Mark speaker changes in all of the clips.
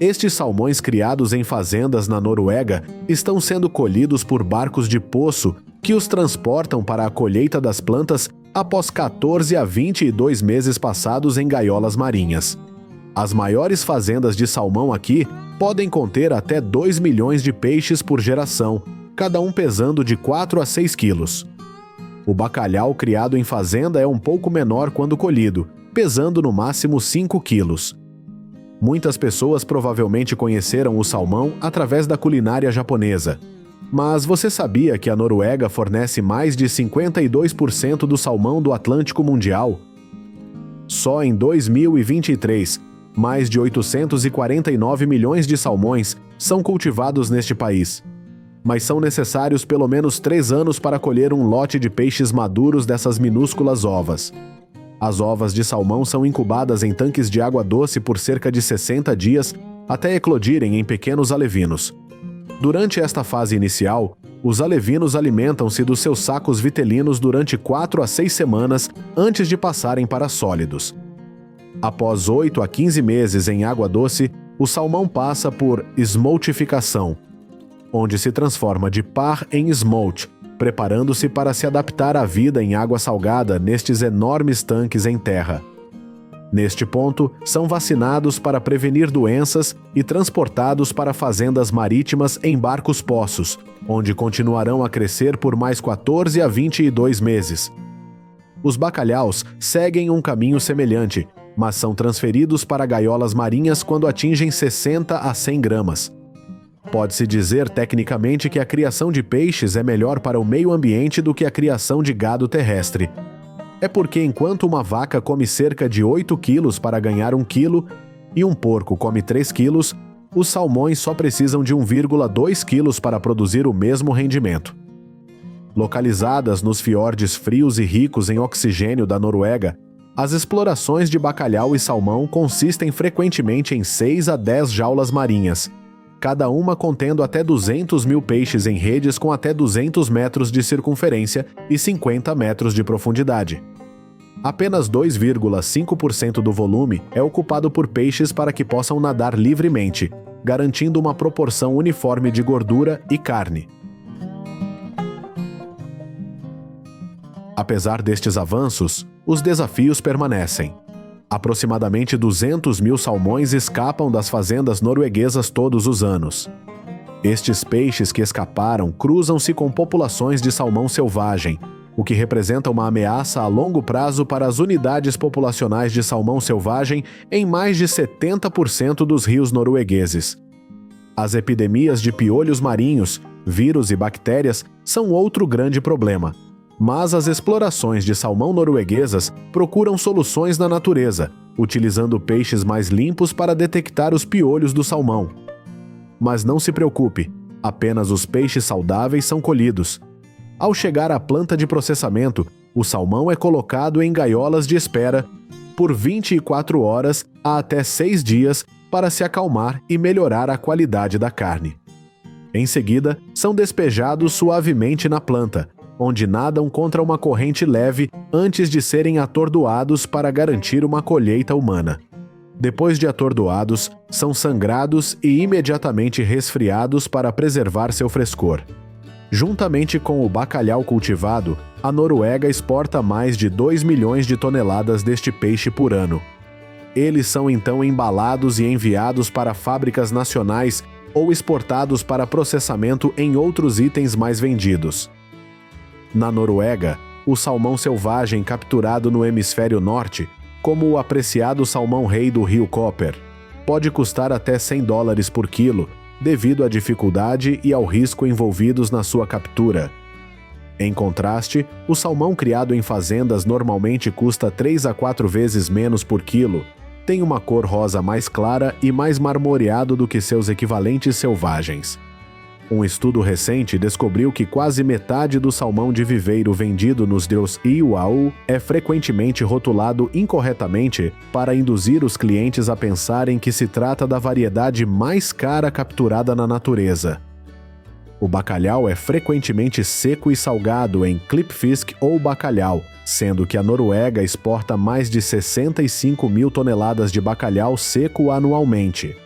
Speaker 1: Estes salmões criados em fazendas na Noruega estão sendo colhidos por barcos de poço que os transportam para a colheita das plantas após 14 a 22 meses passados em gaiolas marinhas. As maiores fazendas de salmão aqui podem conter até 2 milhões de peixes por geração, cada um pesando de 4 a 6 quilos. O bacalhau criado em fazenda é um pouco menor quando colhido, pesando no máximo 5 quilos. Muitas pessoas provavelmente conheceram o salmão através da culinária japonesa. Mas você sabia que a Noruega fornece mais de 52% do salmão do Atlântico Mundial? Só em 2023, mais de 849 milhões de salmões são cultivados neste país. Mas são necessários pelo menos 3 anos para colher um lote de peixes maduros dessas minúsculas ovas. As ovas de salmão são incubadas em tanques de água doce por cerca de 60 dias até eclodirem em pequenos alevinos. Durante esta fase inicial, os alevinos alimentam-se dos seus sacos vitelinos durante 4 a 6 semanas antes de passarem para sólidos. Após 8 a 15 meses em água doce, o salmão passa por smoltificação, onde se transforma de par em smolt, preparando-se para se adaptar à vida em água salgada nestes enormes tanques em terra. Neste ponto, são vacinados para prevenir doenças e transportados para fazendas marítimas em barcos-poços, onde continuarão a crescer por mais 14 a 22 meses. Os bacalhaus seguem um caminho semelhante, mas são transferidos para gaiolas marinhas quando atingem 60 a 100 gramas. Pode-se dizer tecnicamente que a criação de peixes é melhor para o meio ambiente do que a criação de gado terrestre. É porque enquanto uma vaca come cerca de 8 quilos para ganhar 1 quilo e um porco come 3 quilos, os salmões só precisam de 1,2 quilos para produzir o mesmo rendimento. Localizadas nos fiordes frios e ricos em oxigênio da Noruega, as explorações de bacalhau e salmão consistem frequentemente em 6 a 10 jaulas marinhas, cada uma contendo até 200 mil peixes em redes com até 200 metros de circunferência e 50 metros de profundidade. Apenas 2,5% do volume é ocupado por peixes para que possam nadar livremente, garantindo uma proporção uniforme de gordura e carne. Apesar destes avanços, os desafios permanecem. Aproximadamente 200 mil salmões escapam das fazendas norueguesas todos os anos. Estes peixes que escaparam cruzam-se com populações de salmão selvagem, o que representa uma ameaça a longo prazo para as unidades populacionais de salmão selvagem em mais de 70% dos rios noruegueses. As epidemias de piolhos marinhos, vírus e bactérias são outro grande problema. Mas as explorações de salmão norueguesas procuram soluções na natureza, utilizando peixes mais limpos para detectar os piolhos do salmão. Mas não se preocupe, apenas os peixes saudáveis são colhidos. Ao chegar à planta de processamento, o salmão é colocado em gaiolas de espera por 24 horas a até 6 dias para se acalmar e melhorar a qualidade da carne. Em seguida, são despejados suavemente na planta, onde nadam contra uma corrente leve antes de serem atordoados para garantir uma colheita humana. Depois de atordoados, são sangrados e imediatamente resfriados para preservar seu frescor. Juntamente com o bacalhau cultivado, a Noruega exporta mais de 2 milhões de toneladas deste peixe por ano. Eles são então embalados e enviados para fábricas nacionais ou exportados para processamento em outros itens mais vendidos. Na Noruega, o salmão selvagem capturado no hemisfério norte, como o apreciado salmão-rei do rio Koper, pode custar até $100 por quilo, devido à dificuldade e ao risco envolvidos na sua captura. Em contraste, o salmão criado em fazendas normalmente custa 3 a 4 vezes menos por quilo, tem uma cor rosa mais clara e mais marmoreado do que seus equivalentes selvagens. Um estudo recente descobriu que quase metade do salmão de viveiro vendido nos Deus Iuau é frequentemente rotulado incorretamente para induzir os clientes a pensarem que se trata da variedade mais cara capturada na natureza. O bacalhau é frequentemente seco e salgado em klippfisk ou bacalhau, sendo que a Noruega exporta mais de 65 mil toneladas de bacalhau seco anualmente.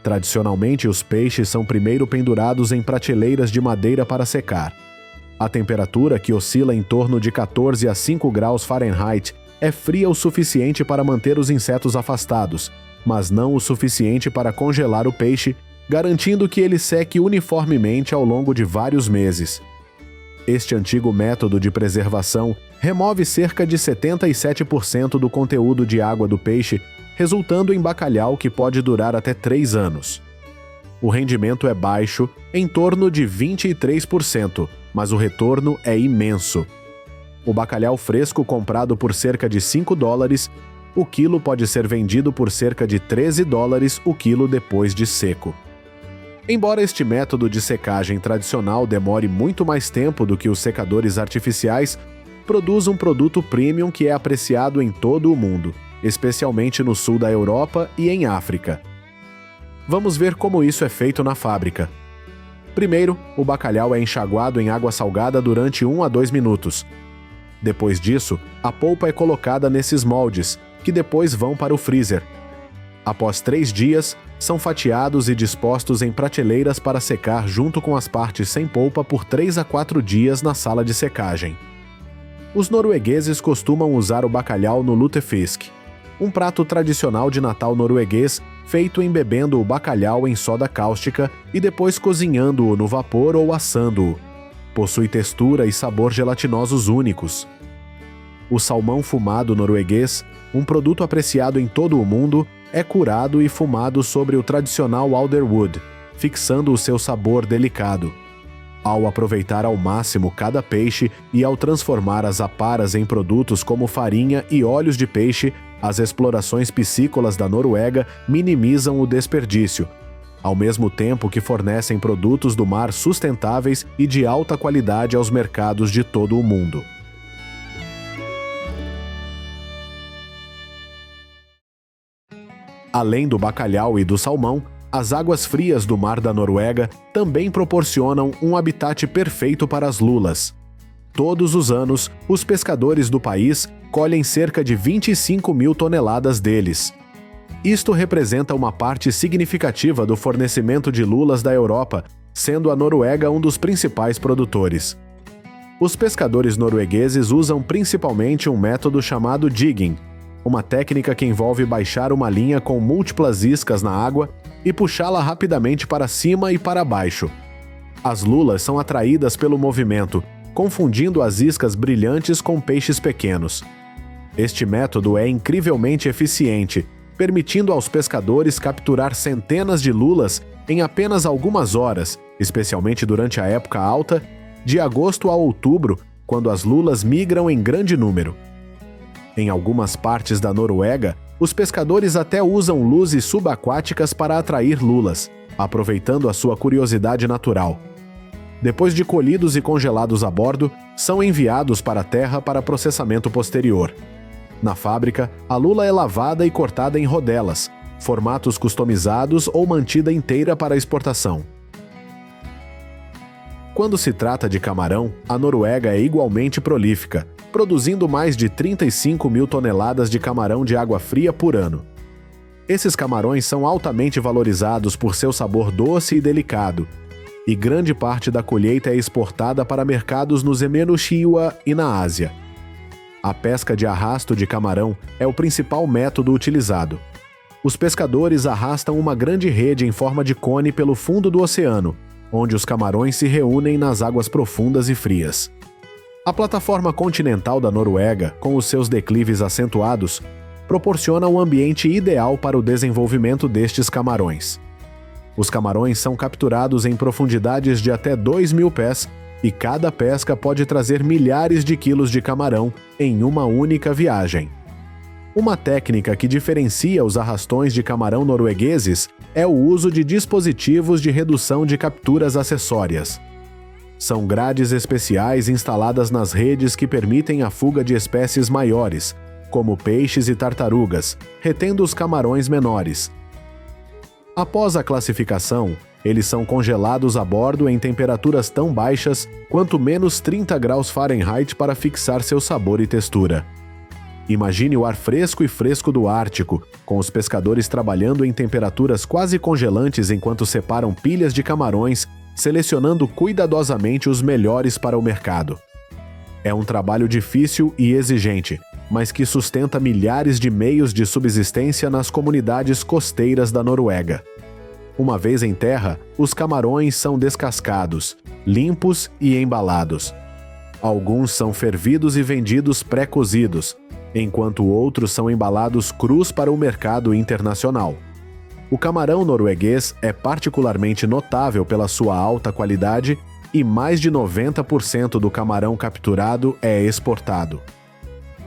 Speaker 1: Tradicionalmente, os peixes são primeiro pendurados em prateleiras de madeira para secar. A temperatura, que oscila em torno de 14 a 5 graus Fahrenheit, é fria o suficiente para manter os insetos afastados, mas não o suficiente para congelar o peixe, garantindo que ele seque uniformemente ao longo de vários meses. Este antigo método de preservação remove cerca de 77% do conteúdo de água do peixe, resultando em bacalhau que pode durar até 3 anos. O rendimento é baixo, em torno de 23%, mas o retorno é imenso. O bacalhau fresco comprado por cerca de $5, o quilo pode ser vendido por cerca de $13 o quilo depois de seco. Embora este método de secagem tradicional demore muito mais tempo do que os secadores artificiais, produz um produto premium que é apreciado em todo o mundo, especialmente no sul da Europa e em África. Vamos ver como isso é feito na fábrica. Primeiro, o bacalhau é enxaguado em água salgada durante 1 a 2 minutos. Depois disso, a polpa é colocada nesses moldes, que depois vão para o freezer. Após 3 dias, são fatiados e dispostos em prateleiras para secar junto com as partes sem polpa por 3 a 4 dias na sala de secagem. Os noruegueses costumam usar o bacalhau no lutefisk, um prato tradicional de Natal norueguês feito embebendo o bacalhau em soda cáustica e depois cozinhando-o no vapor ou assando-o. Possui textura e sabor gelatinosos únicos. O salmão fumado norueguês, um produto apreciado em todo o mundo, é curado e fumado sobre o tradicional alderwood, fixando o seu sabor delicado. Ao aproveitar ao máximo cada peixe e ao transformar as aparas em produtos como farinha e óleos de peixe, as explorações piscícolas da Noruega minimizam o desperdício, ao mesmo tempo que fornecem produtos do mar sustentáveis e de alta qualidade aos mercados de todo o mundo. Além do bacalhau e do salmão, as águas frias do mar da Noruega também proporcionam um habitat perfeito para as lulas. Todos os anos, os pescadores do país colhem cerca de 25 mil toneladas deles. Isto representa uma parte significativa do fornecimento de lulas da Europa, sendo a Noruega um dos principais produtores. Os pescadores noruegueses usam principalmente um método chamado jigging, uma técnica que envolve baixar uma linha com múltiplas iscas na água e puxá-la rapidamente para cima e para baixo. As lulas são atraídas pelo movimento, confundindo as iscas brilhantes com peixes pequenos. Este método é incrivelmente eficiente, permitindo aos pescadores capturar centenas de lulas em apenas algumas horas, especialmente durante a época alta, de agosto a outubro, quando as lulas migram em grande número. Em algumas partes da Noruega, os pescadores até usam luzes subaquáticas para atrair lulas, aproveitando a sua curiosidade natural. Depois de colhidos e congelados a bordo, são enviados para a terra para processamento posterior. Na fábrica, a lula é lavada e cortada em rodelas, formatos customizados ou mantida inteira para exportação. Quando se trata de camarão, a Noruega é igualmente prolífica, produzindo mais de 35 mil toneladas de camarão de água fria por ano. Esses camarões são altamente valorizados por seu sabor doce e delicado, e grande parte da colheita é exportada para mercados no Zemenuchiwa e na Ásia. A pesca de arrasto de camarão é o principal método utilizado. Os pescadores arrastam uma grande rede em forma de cone pelo fundo do oceano, onde os camarões se reúnem nas águas profundas e frias. A plataforma continental da Noruega, com os seus declives acentuados, proporciona um ambiente ideal para o desenvolvimento destes camarões. Os camarões são capturados em profundidades de até 2.000 pés e cada pesca pode trazer milhares de quilos de camarão em uma única viagem. Uma técnica que diferencia os arrastões de camarão noruegueses é o uso de dispositivos de redução de capturas acessórias. São grades especiais instaladas nas redes que permitem a fuga de espécies maiores, como peixes e tartarugas, retendo os camarões menores. Após a classificação, eles são congelados a bordo em temperaturas tão baixas quanto menos 30 graus Fahrenheit para fixar seu sabor e textura. Imagine o ar fresco e fresco do Ártico, com os pescadores trabalhando em temperaturas quase congelantes enquanto separam pilhas de camarões, selecionando cuidadosamente os melhores para o mercado. É um trabalho difícil e exigente, mas que sustenta milhares de meios de subsistência nas comunidades costeiras da Noruega. Uma vez em terra, os camarões são descascados, limpos e embalados. Alguns são fervidos e vendidos pré-cozidos, enquanto outros são embalados crus para o mercado internacional. O camarão norueguês é particularmente notável pela sua alta qualidade e mais de 90% do camarão capturado é exportado.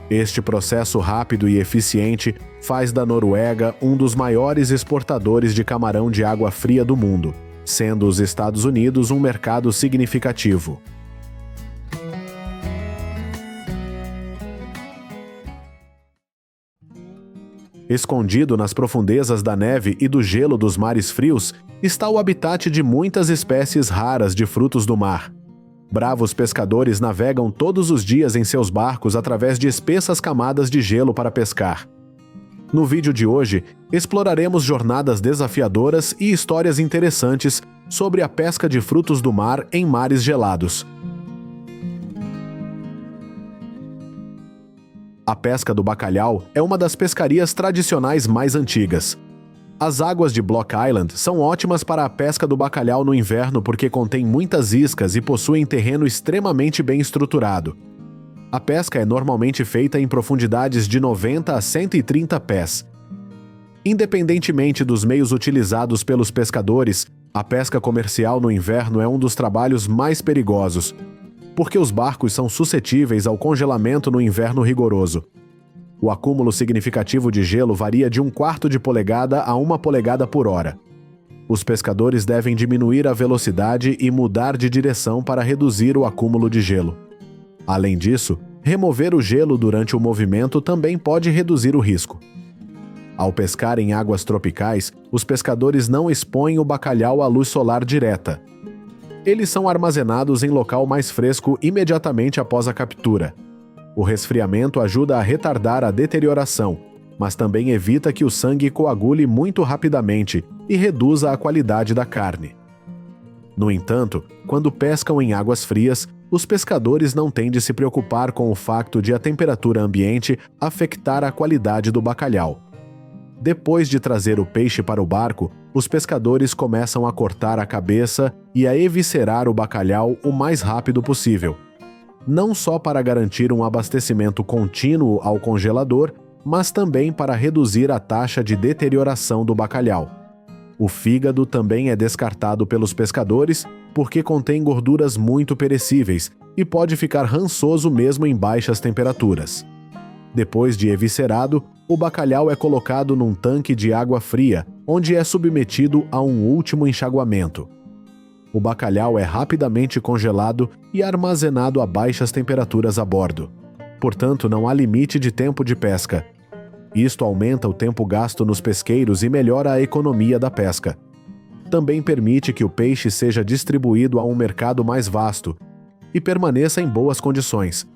Speaker 1: Este processo rápido e eficiente faz da Noruega um dos maiores exportadores de camarão de água fria do mundo, sendo os Estados Unidos um mercado significativo. Escondido nas profundezas da neve e do gelo dos mares frios está o habitat de muitas espécies raras de frutos do mar. Bravos pescadores navegam todos os dias em seus barcos através de espessas camadas de gelo para pescar. No vídeo de hoje, exploraremos jornadas desafiadoras e histórias interessantes sobre a pesca de frutos do mar em mares gelados. A pesca do bacalhau é uma das pescarias tradicionais mais antigas. As águas de Block Island são ótimas para a pesca do bacalhau no inverno porque contém muitas iscas e possuem terreno extremamente bem estruturado. A pesca é normalmente feita em profundidades de 90 a 130 pés. Independentemente dos meios utilizados pelos pescadores, a pesca comercial no inverno é um dos trabalhos mais perigosos, porque os barcos são suscetíveis ao congelamento no inverno rigoroso. O acúmulo significativo de gelo varia de 1/4 de polegada a 1 polegada por hora. Os pescadores devem diminuir a velocidade e mudar de direção para reduzir o acúmulo de gelo. Além disso, remover o gelo durante o movimento também pode reduzir o risco. Ao pescar em águas tropicais, os pescadores não expõem o bacalhau à luz solar direta. Eles são armazenados em local mais fresco imediatamente após a captura. O resfriamento ajuda a retardar a deterioração, mas também evita que o sangue coagule muito rapidamente e reduza a qualidade da carne. No entanto, quando pescam em águas frias, os pescadores não têm de se preocupar com o facto de a temperatura ambiente afetar a qualidade do bacalhau. Depois de trazer o peixe para o barco, os pescadores começam a cortar a cabeça e a eviscerar o bacalhau o mais rápido possível, não só para garantir um abastecimento contínuo ao congelador, mas também para reduzir a taxa de deterioração do bacalhau. O fígado também é descartado pelos pescadores porque contém gorduras muito perecíveis e pode ficar rançoso mesmo em baixas temperaturas. Depois de eviscerado, o bacalhau é colocado num tanque de água fria, onde é submetido a um último enxaguamento. O bacalhau é rapidamente congelado e armazenado a baixas temperaturas a bordo. Portanto, não há limite de tempo de pesca. Isto aumenta o tempo gasto nos pesqueiros e melhora a economia da pesca. Também permite que o peixe seja distribuído a um mercado mais vasto e permaneça em boas condições.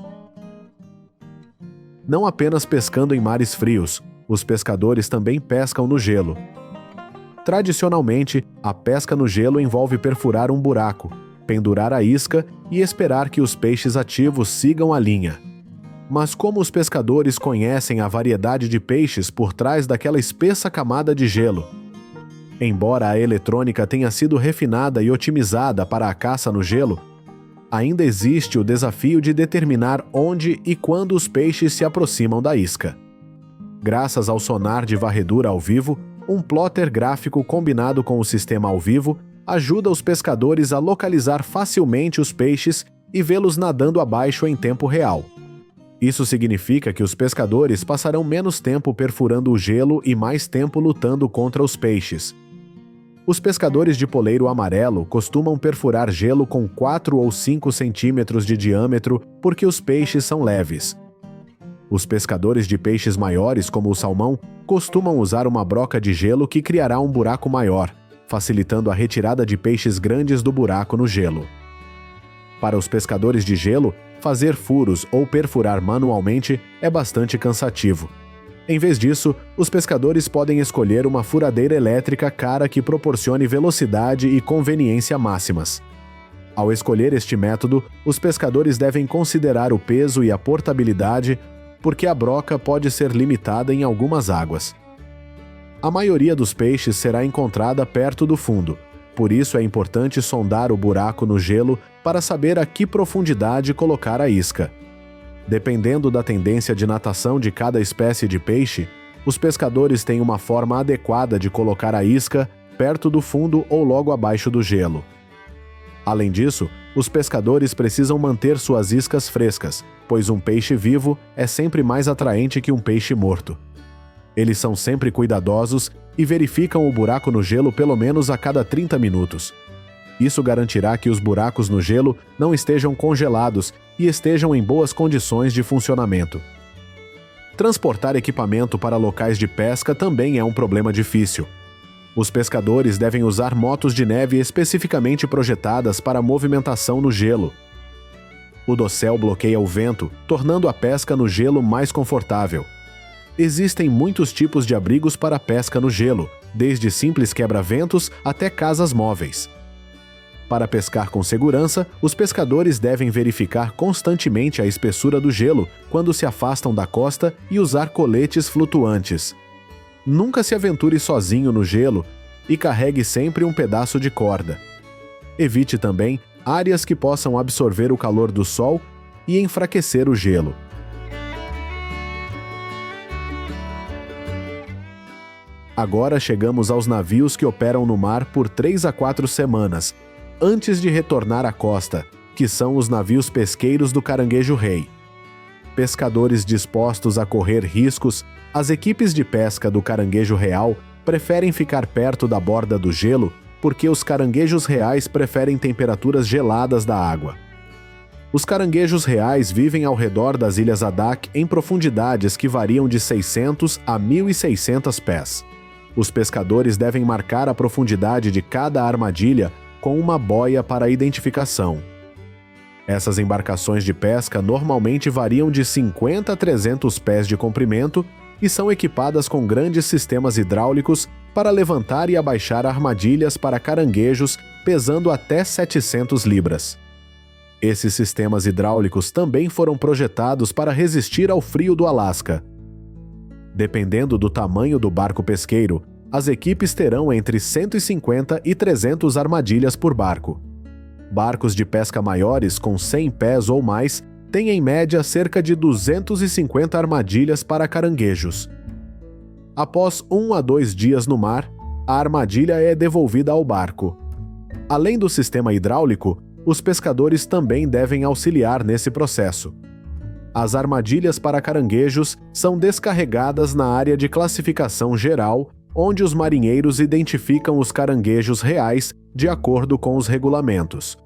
Speaker 1: Não apenas pescando em mares frios, os pescadores também pescam no gelo. Tradicionalmente, a pesca no gelo envolve perfurar um buraco, pendurar a isca e esperar que os peixes ativos sigam a linha. Mas como os pescadores conhecem a variedade de peixes por trás daquela espessa camada de gelo? Embora a eletrônica tenha sido refinada e otimizada para a caça no gelo, ainda existe o desafio de determinar onde e quando os peixes se aproximam da isca. Graças ao sonar de varredura ao vivo, um plotter gráfico combinado com o sistema ao vivo ajuda os pescadores a localizar facilmente os peixes e vê-los nadando abaixo em tempo real. Isso significa que os pescadores passarão menos tempo perfurando o gelo e mais tempo lutando contra os peixes. Os pescadores de poleiro amarelo costumam perfurar gelo com 4 ou 5 centímetros de diâmetro porque os peixes são leves. Os pescadores de peixes maiores, como o salmão, costumam usar uma broca de gelo que criará um buraco maior, facilitando a retirada de peixes grandes do buraco no gelo. Para os pescadores de gelo, fazer furos ou perfurar manualmente é bastante cansativo. Em vez disso, os pescadores podem escolher uma furadeira elétrica cara que proporcione velocidade e conveniência máximas. Ao escolher este método, os pescadores devem considerar o peso e a portabilidade, porque a broca pode ser limitada em algumas águas. A maioria dos peixes será encontrada perto do fundo, por isso é importante sondar o buraco no gelo para saber a que profundidade colocar a isca. Dependendo da tendência de natação de cada espécie de peixe, os pescadores têm uma forma adequada de colocar a isca perto do fundo ou logo abaixo do gelo. Além disso, os pescadores precisam manter suas iscas frescas, pois um peixe vivo é sempre mais atraente que um peixe morto. Eles são sempre cuidadosos e verificam o buraco no gelo pelo menos a cada 30 minutos. Isso garantirá que os buracos no gelo não estejam congelados e estejam em boas condições de funcionamento. Transportar equipamento para locais de pesca também é um problema difícil. Os pescadores devem usar motos de neve especificamente projetadas para movimentação no gelo. O dossel bloqueia o vento, tornando a pesca no gelo mais confortável. Existem muitos tipos de abrigos para pesca no gelo, desde simples quebra-ventos até casas móveis. Para pescar com segurança, os pescadores devem verificar constantemente a espessura do gelo quando se afastam da costa e usar coletes flutuantes. Nunca se aventure sozinho no gelo e carregue sempre um pedaço de corda. Evite também áreas que possam absorver o calor do sol e enfraquecer o gelo. Agora chegamos aos navios que operam no mar por 3 a 4 semanas, antes de retornar à costa, que são os navios pesqueiros do Caranguejo-Rei. Pescadores dispostos a correr riscos, as equipes de pesca do Caranguejo Real preferem ficar perto da borda do gelo porque os caranguejos reais preferem temperaturas geladas da água. Os caranguejos reais vivem ao redor das Ilhas Adak em profundidades que variam de 600 a 1.600 pés. Os pescadores devem marcar a profundidade de cada armadilha com uma boia para identificação. Essas embarcações de pesca normalmente variam de 50 a 300 pés de comprimento e são equipadas com grandes sistemas hidráulicos para levantar e abaixar armadilhas para caranguejos pesando até 700 libras. Esses sistemas hidráulicos também foram projetados para resistir ao frio do Alasca. Dependendo do tamanho do barco pesqueiro, as equipes terão entre 150 e 300 armadilhas por barco. Barcos de pesca maiores, com 100 pés ou mais, têm em média cerca de 250 armadilhas para caranguejos. Após 1 a 2 dias no mar, a armadilha é devolvida ao barco. Além do sistema hidráulico, os pescadores também devem auxiliar nesse processo. As armadilhas para caranguejos são descarregadas na área de classificação geral, onde os marinheiros identificam os caranguejos reais de acordo com os regulamentos.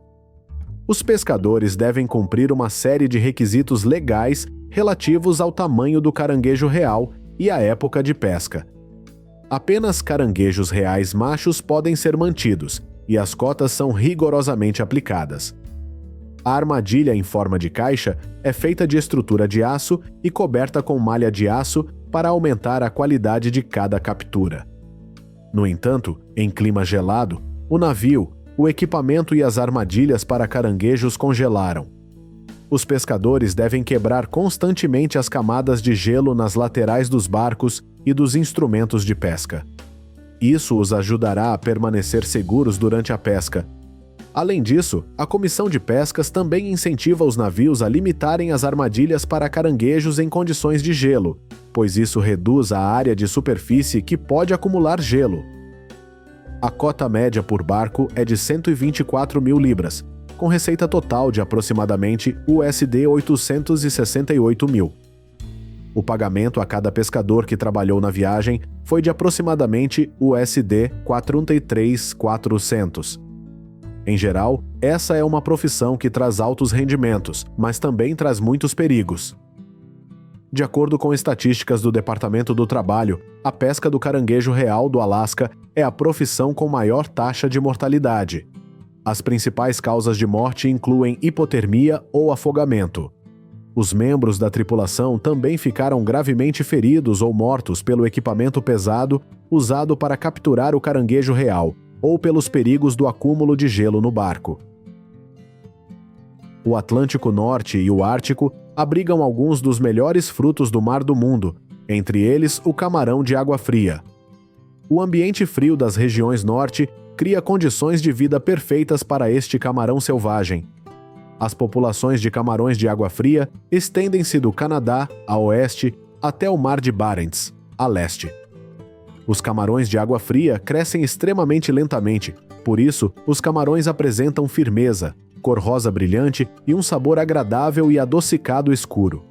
Speaker 1: Os pescadores devem cumprir uma série de requisitos legais relativos ao tamanho do caranguejo real e à época de pesca. Apenas caranguejos reais machos podem ser mantidos, e as cotas são rigorosamente aplicadas. A armadilha em forma de caixa é feita de estrutura de aço e coberta com malha de aço para aumentar a qualidade de cada captura. No entanto, em clima gelado, o navio, o equipamento e as armadilhas para caranguejos congelaram. Os pescadores devem quebrar constantemente as camadas de gelo nas laterais dos barcos e dos instrumentos de pesca. Isso os ajudará a permanecer seguros durante a pesca. Além disso, a Comissão de Pescas também incentiva os navios a limitarem as armadilhas para caranguejos em condições de gelo, pois isso reduz a área de superfície que pode acumular gelo. A cota média por barco é de 124 mil libras, com receita total de aproximadamente USD 868 mil. O pagamento a cada pescador que trabalhou na viagem foi de aproximadamente USD 43.400. Em geral, essa é uma profissão que traz altos rendimentos, mas também traz muitos perigos. De acordo com estatísticas do Departamento do Trabalho, a pesca do caranguejo real do Alasca é a profissão com maior taxa de mortalidade. As principais causas de morte incluem hipotermia ou afogamento. Os membros da tripulação também ficaram gravemente feridos ou mortos pelo equipamento pesado usado para capturar o caranguejo real, ou pelos perigos do acúmulo de gelo no barco. O Atlântico Norte e o Ártico abrigam alguns dos melhores frutos do mar do mundo, entre eles o camarão de água fria. O ambiente frio das regiões norte cria condições de vida perfeitas para este camarão selvagem. As populações de camarões de água fria estendem-se do Canadá, a oeste, até o Mar de Barents, a leste. Os camarões de água fria crescem extremamente lentamente, por isso os camarões apresentam firmeza, cor rosa brilhante e um sabor agradável e adocicado escuro.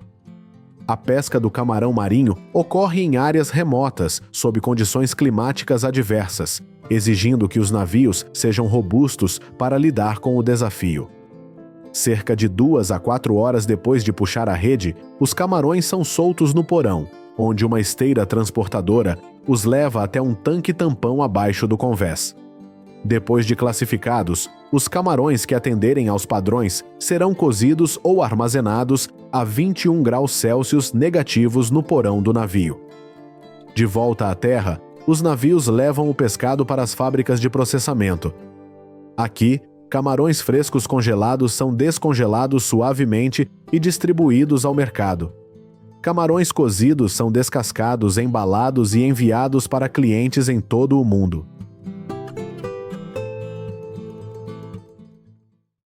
Speaker 1: A pesca do camarão marinho ocorre em áreas remotas, sob condições climáticas adversas, exigindo que os navios sejam robustos para lidar com o desafio. Cerca de 2 a 4 horas depois de puxar a rede, os camarões são soltos no porão, onde uma esteira transportadora os leva até um tanque tampão abaixo do convés. Depois de classificados, os camarões que atenderem aos padrões serão cozidos ou armazenados a 21 graus Celsius negativos no porão do navio. De volta à terra, os navios levam o pescado para as fábricas de processamento. Aqui, camarões frescos congelados são descongelados suavemente e distribuídos ao mercado. Camarões cozidos são descascados, embalados e enviados para clientes em todo o mundo.